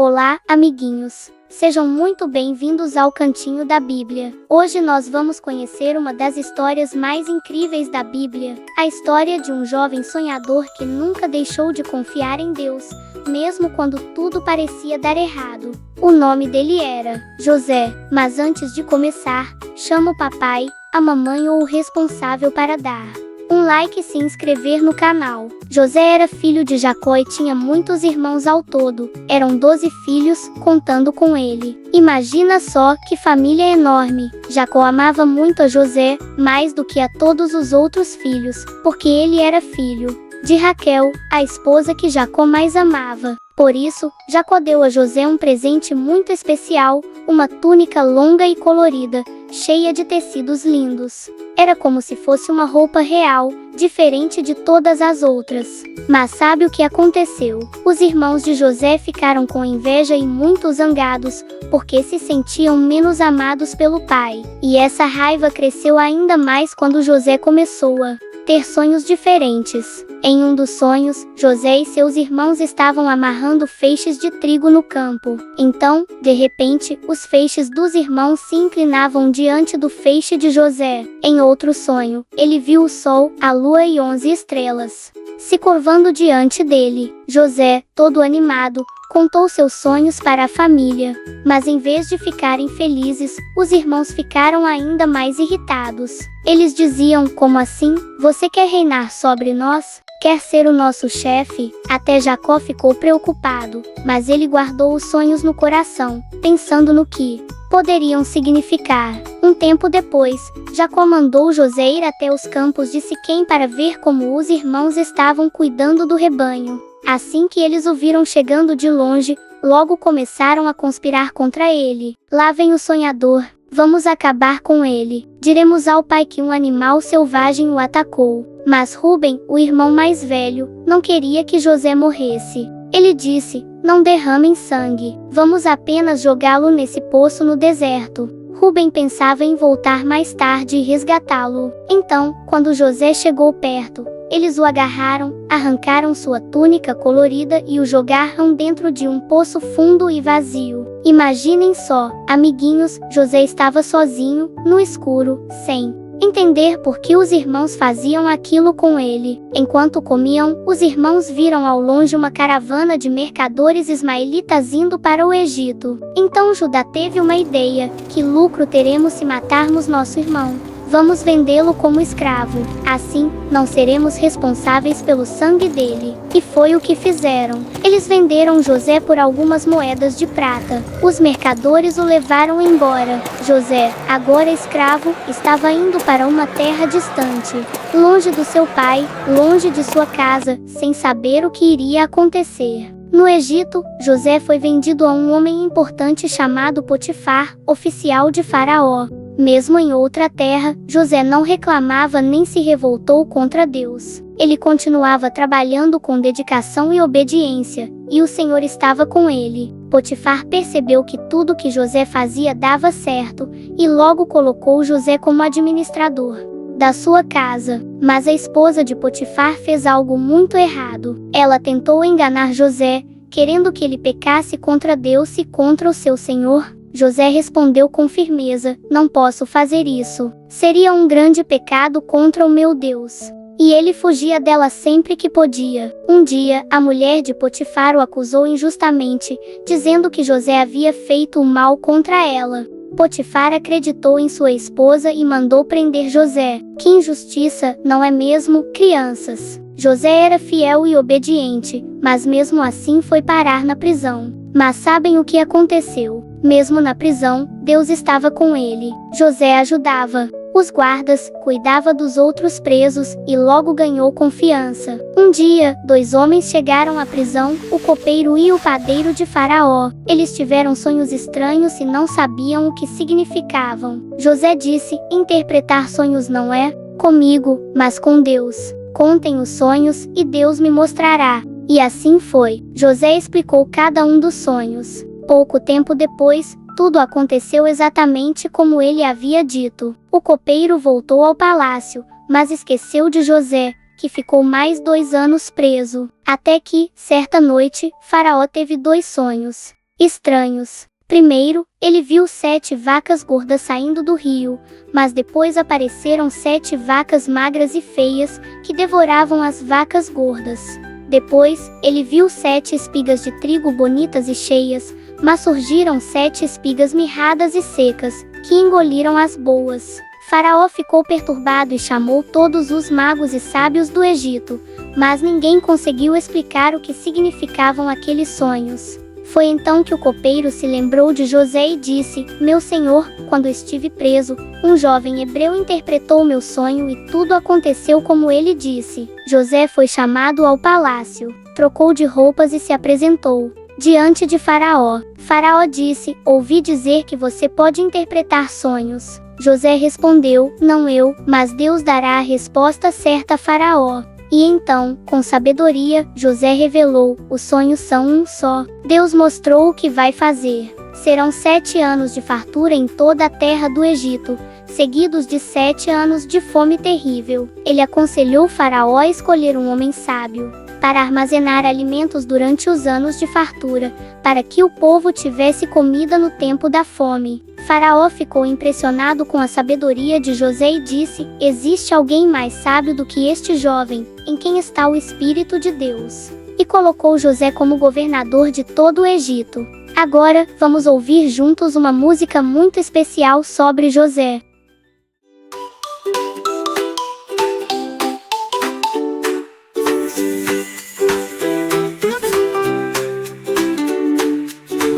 Olá, amiguinhos! Sejam muito bem-vindos ao Cantinho da Bíblia. Hoje nós vamos conhecer uma das histórias mais incríveis da Bíblia, a história de um jovem sonhador que nunca deixou de confiar em Deus, mesmo quando tudo parecia dar errado. O nome dele era José, mas antes de começar, chama o papai, a mamãe ou o responsável para dar um like e se inscrever no canal. José era filho de Jacó e tinha muitos irmãos ao todo. Eram 12 filhos, contando com ele. Imagina só que família enorme. Jacó amava muito a José, mais do que a todos os outros filhos, porque ele era filho de Raquel, a esposa que Jacó mais amava. Por isso, Jacó deu a José um presente muito especial, uma túnica longa e colorida, cheia de tecidos lindos. Era como se fosse uma roupa real, diferente de todas as outras. Mas sabe o que aconteceu? Os irmãos de José ficaram com inveja e muito zangados, porque se sentiam menos amados pelo pai. E essa raiva cresceu ainda mais quando José começou a ter sonhos diferentes. Em um dos sonhos, José e seus irmãos estavam amarrando feixes de trigo no campo. Então, de repente, os feixes dos irmãos se inclinavam diante do feixe de José. Em outro sonho, ele viu o sol, a lua e 11 estrelas se curvando diante dele. José, todo animado, contou seus sonhos para a família. Mas em vez de ficarem felizes, os irmãos ficaram ainda mais irritados. Eles diziam: como assim? Você quer reinar sobre nós? Quer ser o nosso chefe? Até Jacó ficou preocupado, mas ele guardou os sonhos no coração, pensando no que poderiam significar. Um tempo depois, Jacó mandou José ir até os campos de Siquém para ver como os irmãos estavam cuidando do rebanho. Assim que eles o viram chegando de longe, logo começaram a conspirar contra ele. Lá vem o sonhador, vamos acabar com ele. Diremos ao pai que um animal selvagem o atacou. Mas Rúben, o irmão mais velho, não queria que José morresse. Ele disse: não derramem sangue, vamos apenas jogá-lo nesse poço no deserto. Rúben pensava em voltar mais tarde e resgatá-lo. Então, quando José chegou perto, eles o agarraram, arrancaram sua túnica colorida e o jogaram dentro de um poço fundo e vazio. Imaginem só, amiguinhos, José estava sozinho, no escuro, sem entender por que os irmãos faziam aquilo com ele. Enquanto comiam, os irmãos viram ao longe uma caravana de mercadores ismaelitas indo para o Egito. Então Judá teve uma ideia: que lucro teremos se matarmos nosso irmão? Vamos vendê-lo como escravo. Assim, não seremos responsáveis pelo sangue dele. E foi o que fizeram. Eles venderam José por algumas moedas de prata. Os mercadores o levaram embora. José, agora escravo, estava indo para uma terra distante, longe do seu pai, longe de sua casa, sem saber o que iria acontecer. No Egito, José foi vendido a um homem importante chamado Potifar, oficial de Faraó. Mesmo em outra terra, José não reclamava nem se revoltou contra Deus. Ele continuava trabalhando com dedicação e obediência, e o Senhor estava com ele. Potifar percebeu que tudo que José fazia dava certo, e logo colocou José como administrador da sua casa. Mas a esposa de Potifar fez algo muito errado. Ela tentou enganar José, querendo que ele pecasse contra Deus e contra o seu senhor. José respondeu com firmeza: não posso fazer isso. Seria um grande pecado contra o meu Deus. E ele fugia dela sempre que podia. Um dia, a mulher de Potifar o acusou injustamente, dizendo que José havia feito o mal contra ela. Potifar acreditou em sua esposa e mandou prender José. Que injustiça, não é mesmo, crianças? José era fiel e obediente, mas mesmo assim foi parar na prisão. Mas sabem o que aconteceu? Mesmo na prisão, Deus estava com ele. José ajudava os guardas, cuidava dos outros presos, e logo ganhou confiança. Um dia, 2 homens chegaram à prisão, o copeiro e o padeiro de Faraó. Eles tiveram sonhos estranhos e não sabiam o que significavam. José disse: interpretar sonhos não é comigo, mas com Deus. Contem os sonhos, e Deus me mostrará. E assim foi. José explicou cada um dos sonhos. Pouco tempo depois, tudo aconteceu exatamente como ele havia dito. O copeiro voltou ao palácio, mas esqueceu de José, que ficou mais 2 anos preso. Até que, certa noite, Faraó teve 2 sonhos. estranhos. Primeiro, ele viu 7 vacas gordas saindo do rio, mas depois apareceram 7 vacas magras e feias, que devoravam as vacas gordas. Depois, ele viu 7 espigas de trigo bonitas e cheias, mas surgiram 7 espigas mirradas e secas, que engoliram as boas. Faraó ficou perturbado e chamou todos os magos e sábios do Egito, mas ninguém conseguiu explicar o que significavam aqueles sonhos. Foi então que o copeiro se lembrou de José e disse: Meu senhor, quando estive preso, um jovem hebreu interpretou meu sonho e tudo aconteceu como ele disse. José foi chamado ao palácio, trocou de roupas e se apresentou diante de Faraó. Faraó disse: Ouvi dizer que você pode interpretar sonhos. José respondeu: Não eu, mas Deus dará a resposta certa a Faraó. E então, com sabedoria, José revelou: os sonhos são um só. Deus mostrou o que vai fazer. Serão 7 anos de fartura em toda a terra do Egito, seguidos de 7 anos de fome terrível. Ele aconselhou Faraó a escolher um homem sábio para armazenar alimentos durante os anos de fartura, para que o povo tivesse comida no tempo da fome. Faraó ficou impressionado com a sabedoria de José e disse: Existe alguém mais sábio do que este jovem, em quem está o Espírito de Deus. E colocou José como governador de todo o Egito. Agora, vamos ouvir juntos uma música muito especial sobre José.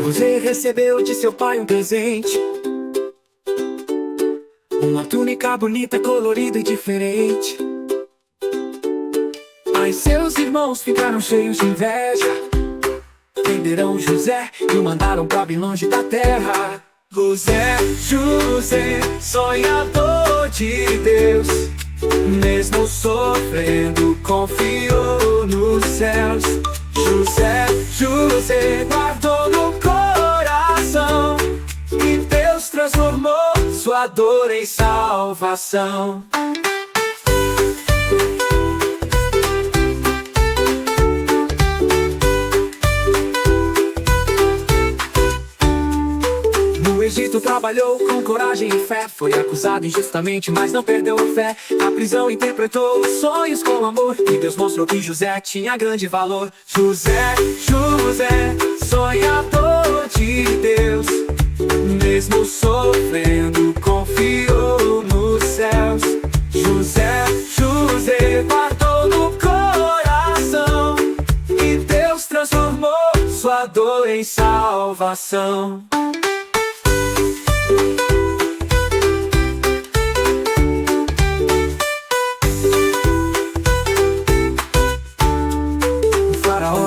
José recebeu de seu pai um presente, uma túnica bonita, colorida e diferente. Mas seus irmãos ficaram cheios de inveja, venderam José e o mandaram pra bem longe da terra. José, sonhador de Deus, mesmo sofrendo, confiou nos céus. José, guardou no coração, e Deus transformou sua dor em salvação. No Egito trabalhou com coragem e fé, foi acusado injustamente, mas não perdeu a fé. Na prisão interpretou os sonhos com amor, e Deus mostrou que José tinha grande valor. José, sonhador de Deus, mesmo sofrendo, confiou nos céus. José, guardou no coração, e Deus transformou sua dor em salvação.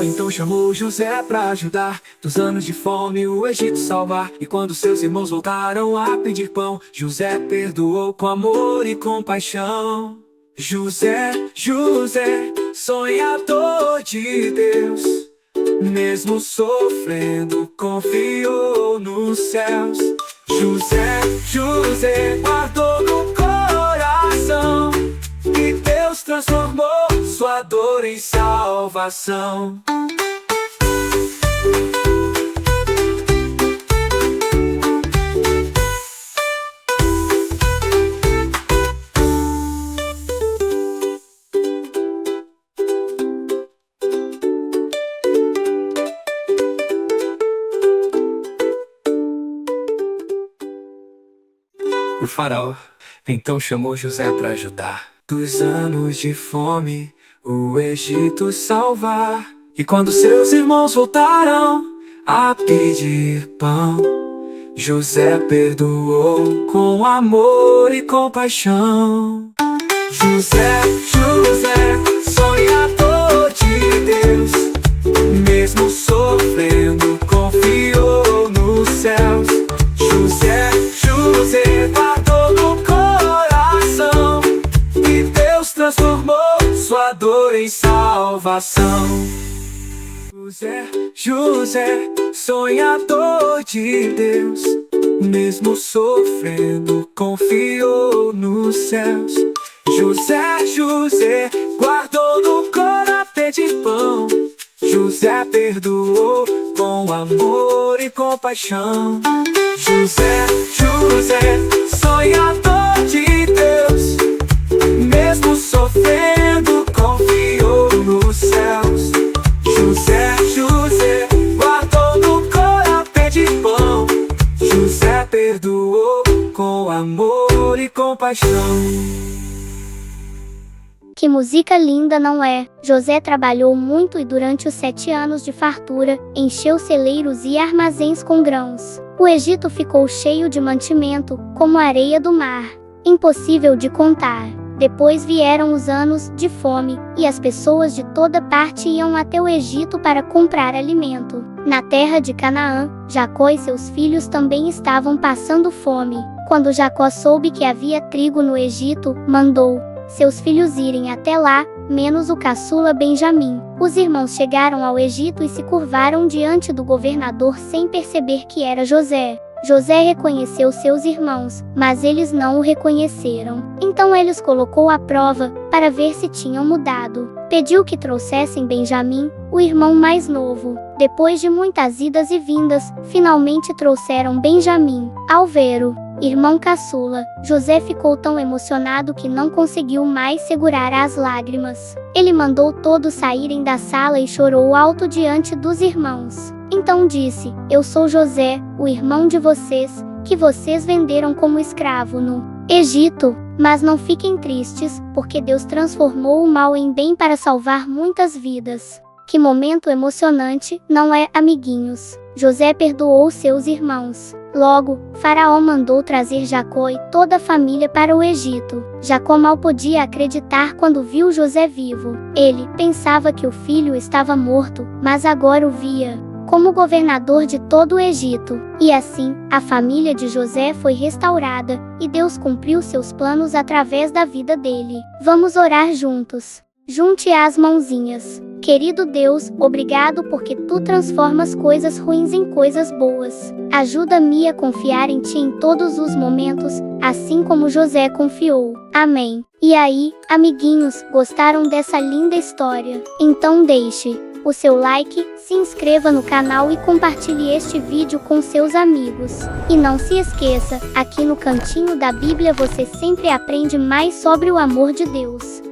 Então chamou José pra ajudar, dos anos de fome o Egito salvar. E quando seus irmãos voltaram a pedir pão, José perdoou com amor e compaixão. José, sonhador de Deus, mesmo sofrendo, confiou nos céus. José, guardou no coração, e Deus transformou sua dor em salvação. O faraó então chamou José pra ajudar, dos anos de fome o Egito salvar. E quando seus irmãos voltaram a pedir pão, José perdoou com amor e compaixão. José, sonhador de Deus, mesmo sofrendo, confiou nos céus. José, guardou no coração, e Deus transformou sua dor em salvação. José, sonhador de Deus, mesmo sofrendo, confiou nos céus. José, guardou no coração pedir pão. José perdoou com amor e compaixão. José, José, sonhador de Deus, mesmo sofrendo, confiou nos céus. José, José, guardou no coração de pão. José perdoou com amor e compaixão. Que música linda, não é? José trabalhou muito e durante os 7 anos de fartura, encheu celeiros e armazéns com grãos. O Egito ficou cheio de mantimento, como a areia do mar, impossível de contar. Depois vieram os anos de fome, e as pessoas de toda parte iam até o Egito para comprar alimento. Na terra de Canaã, Jacó e seus filhos também estavam passando fome. Quando Jacó soube que havia trigo no Egito, mandou seus filhos irem até lá, menos o caçula Benjamim. Os irmãos chegaram ao Egito e se curvaram diante do governador sem perceber que era José. José reconheceu seus irmãos, mas eles não o reconheceram. Então ele os colocou à prova, para ver se tinham mudado. Pediu que trouxessem Benjamim, o irmão mais novo. Depois de muitas idas e vindas, finalmente trouxeram Benjamim. Ao ver-o, irmão caçula, José ficou tão emocionado que não conseguiu mais segurar as lágrimas. Ele mandou todos saírem da sala e chorou alto diante dos irmãos. Então disse: Eu sou José, o irmão de vocês, que vocês venderam como escravo no Egito. Mas não fiquem tristes, porque Deus transformou o mal em bem para salvar muitas vidas. Que momento emocionante, não é, amiguinhos? José perdoou seus irmãos. Logo, Faraó mandou trazer Jacó e toda a família para o Egito. Jacó mal podia acreditar quando viu José vivo. Ele pensava que o filho estava morto, mas agora o via como governador de todo o Egito. E assim, a família de José foi restaurada, e Deus cumpriu seus planos através da vida dele. Vamos orar juntos. Junte as mãozinhas. Querido Deus, obrigado porque tu transformas coisas ruins em coisas boas. Ajuda-me a confiar em ti em todos os momentos, assim como José confiou. Amém. E aí, amiguinhos, gostaram dessa linda história? Então deixe o seu like, se inscreva no canal e compartilhe este vídeo com seus amigos. E não se esqueça, aqui no Cantinho da Bíblia você sempre aprende mais sobre o amor de Deus.